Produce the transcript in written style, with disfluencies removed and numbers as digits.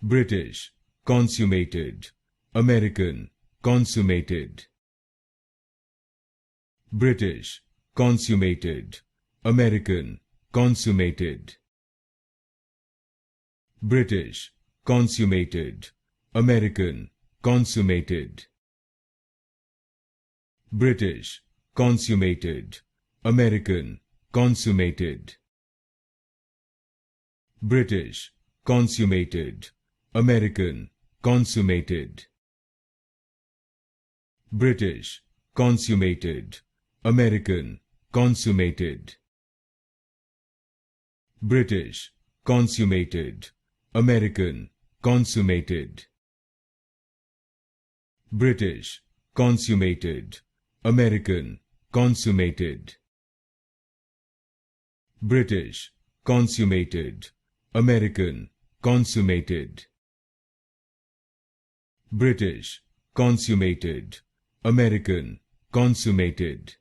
British, consummated, American, consummated. British, consummated, American, consummated. British, consummated, American, consummated. British, consummated, American, consummated. British, consummated, American, consummated. British, consummated, American, consummated. British, consummated, American, consummated. British, consummated, American, consummated. British, consummated, American, consummated. British, consummated, American, consummated.